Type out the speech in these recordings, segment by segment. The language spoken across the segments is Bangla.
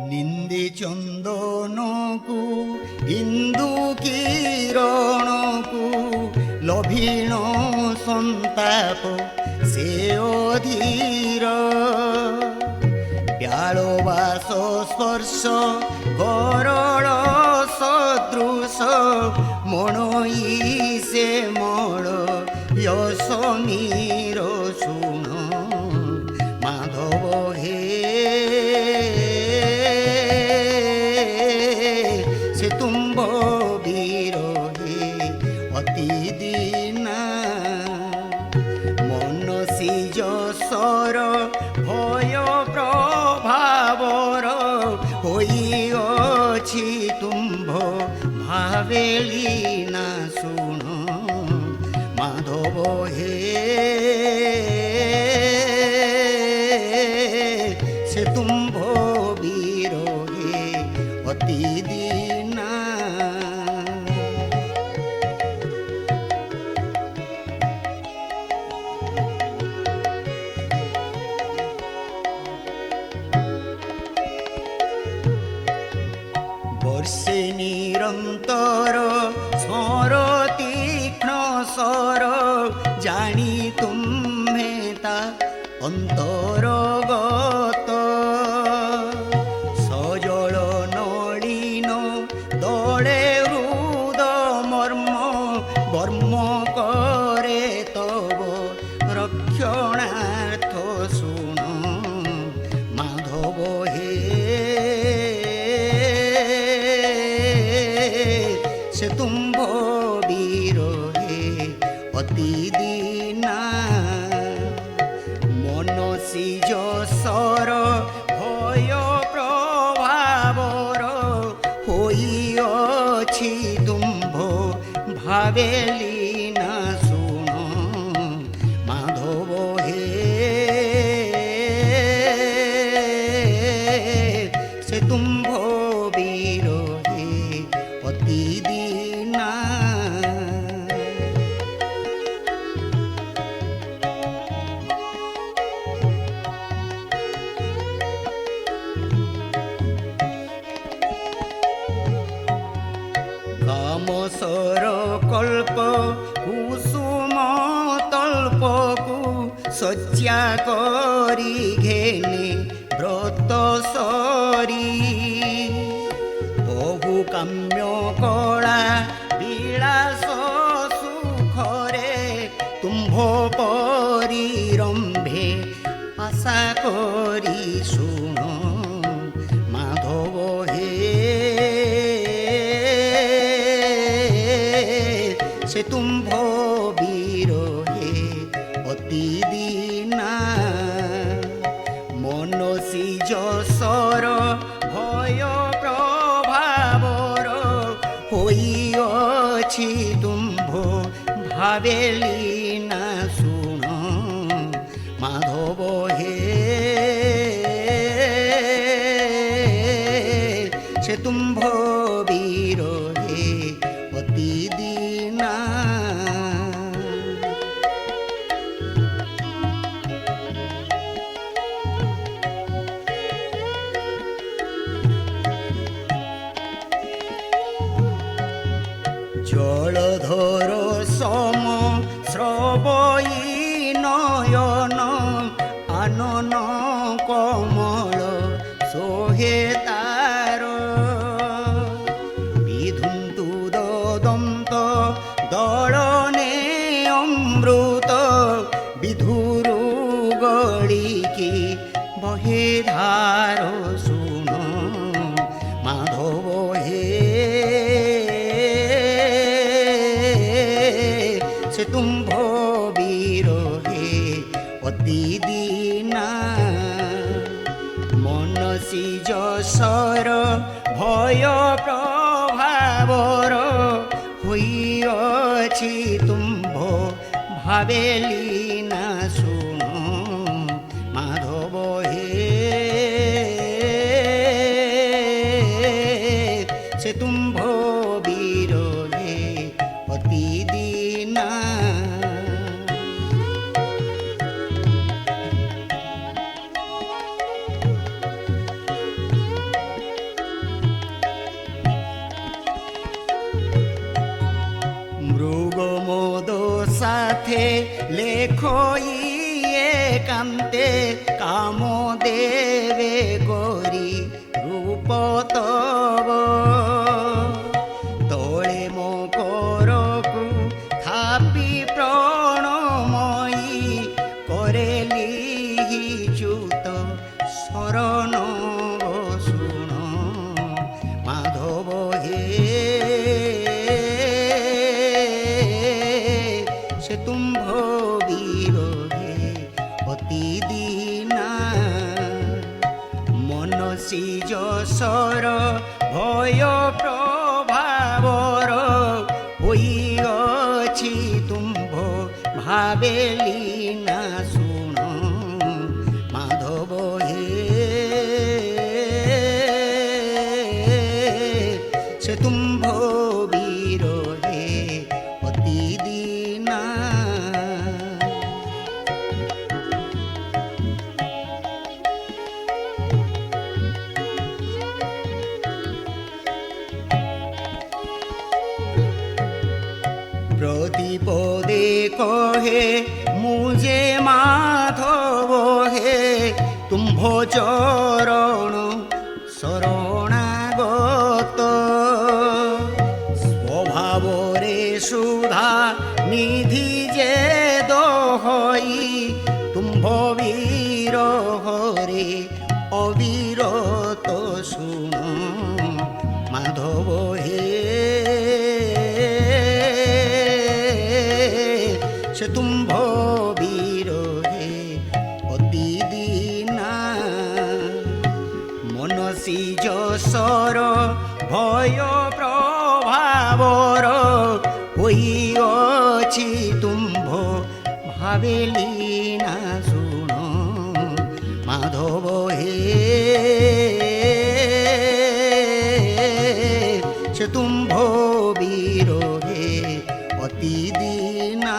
নিন্দে চন্দনকু ইন্দু কিরণকু লভিণ সন্তাপ সে অধীর ব্যালবাস স্পর্শ গরল সদৃশ মণই সে মল সমীর শুণ মাধব হে সে তুম্ভ বিরহে অতি দীনা মনসী যশর ভয় প্রভাবর হইଅଛି তুম্ভ ভাবেলি না শুণ মাধব হে সে তুম্ভ বিরহে অতি দীনা বর্ষে নিরন্তর স্মর তীক্ষ্ণ স্বর জানি তুম্হে তা অন্তরগত সজল নলিন দলে হৃদ মর্ম বর্ম করে তব রক্ষণার্থ শুণ মাধব হে সে তুম্ভ বিরহে অতি দীনা মনসী যশর ভয় প্রভাবর হইଅছি তুম্ভ ভাবেলি না শুণ মাধব হে সে তুম্ভ বিরহে অতি দীনা কামসর কল্প কুসুম তল্পকু শয্যা করি ঘেনে ব্রত সরি বহু কাম্য কলা বিলাস সুখরে তুম্ভ পরিরম্ভে আশা করি শুণ মাধব হে সে তুম্ভ বিরহে অতি দীনা মনসী যশর ভয় প্রভাবর হইঅছি তুম্ভ ভাবেলি না শুণ মাধব হে সে তুম্ভ বিরহে অতি দীনা জলধর সম শ্রবই নয়ন আনন কমল সোহে তার বিধুন্তু দন্ত দলনে অমৃত বিধুরু গড়িকি বহে ধার শুণ মাধব হে সে তুম্ভ বিরহে অতি দীনা মনসী যশর ভয় প্রভাবর হইঅছি তুম্ভ ভাবেলি না শুণ মাধব হে সে তুম্ভ বিরহে অতি দীনা সাথে লেখো একান্তে কাম দেবে গরি রূপ তব তোলে মকরকু থাপি প্রণময়ী করে লিচুত শরণ শুণ মাধব হে সে তুম্ভ বিরোধে অতি দীনা মনসী যশর ভয় প্রভাবর হইଅছি তুম্ভ ভাবেলি না শুণ মাধব হে সে তুম্ভ বিরোধে অতি দীনা প্রতিপদে কহে মুজে মাধব হে তুম্ভ চরণ শরণাগত স্বভাবরে সুধা নিধি যে দোহই তুম্ভ বিরহরে অবিরত শুণ মাধব হে সে তুম্ভ বিরোধে অতি দীনা মনসী যশর ভয় প্রভাবর হইଅছি তুম্ভ ভাবেলি না শুণ মাধব হে সে তুম্ভ বিরোধে অতি দীনা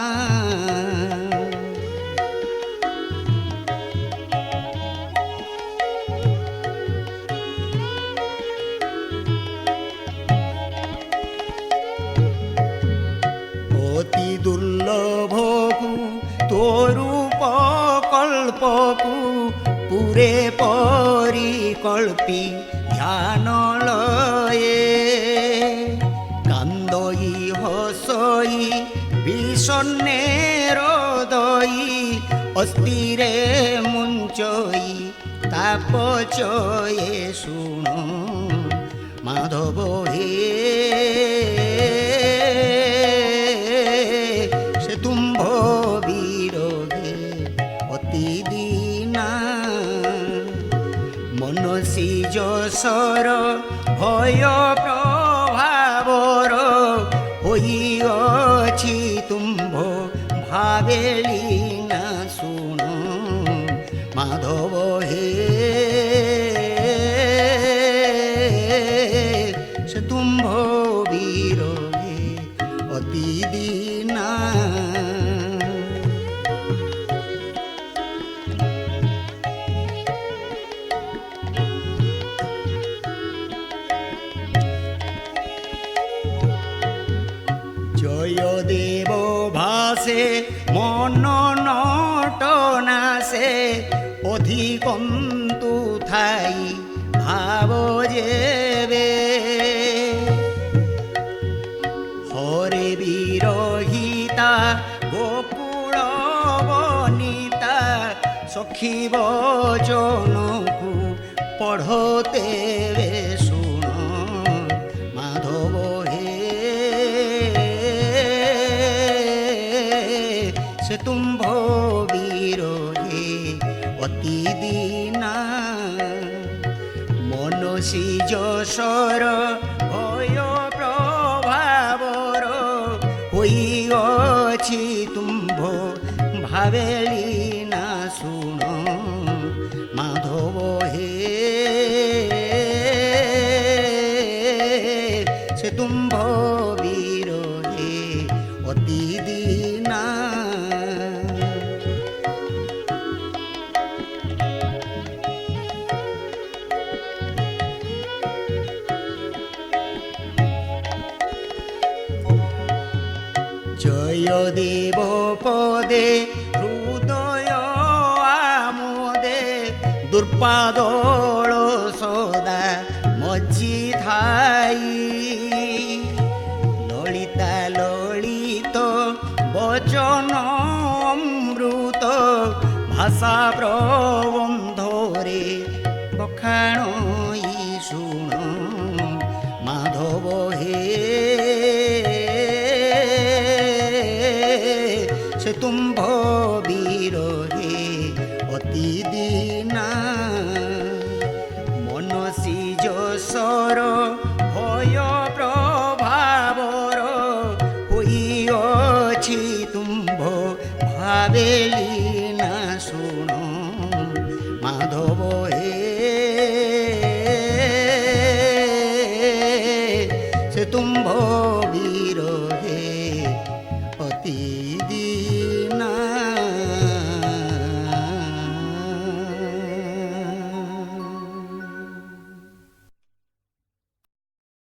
অতি দুর্লভকু তোরূপ কল্পকু পুরে পরিকল্পি ধ্যান লয়ে কান্দই হসই বিষণ্ণে হৃদয়ী অস্থিরে মুঞ্চই তাপচয়ে শুণ মাধব হে সে তুম্ভ বিরোধে অতি দীনা মনসী যশর ভয় প্রভাবর হইঅছি তুম্ভ ভাবেলি না শুণ মাধব হে সে তুম্ভ বিরোধে অতি দীনা জয় দেব ভাসে মন নটনাসে অধিকন্তু থাই ভাব যেবে হরে বিরহিতা গোকুল বনিতা সখী বচনকু পঢ়তে শুণ মাধব হে সে তুম্ভ বিরোধে অতি দীনা মনসী যশর ভয় প্রভাবর হইঅছি তুম্ভ ভাবেলি না শুণ মাধব হে সে তুম্ভ বিরোধে অতি দীনা জয় জয়দেব পদে হৃদয় আমোদে দুর্পাদল সদা মজ্জি থাই ললিতা ললিত বচন অমৃত ভাষা প্রবন্ধরে বখাণ শুণ মাধব হে সে তুম্ভ বিরহে অতি দীনা মনসী যশোর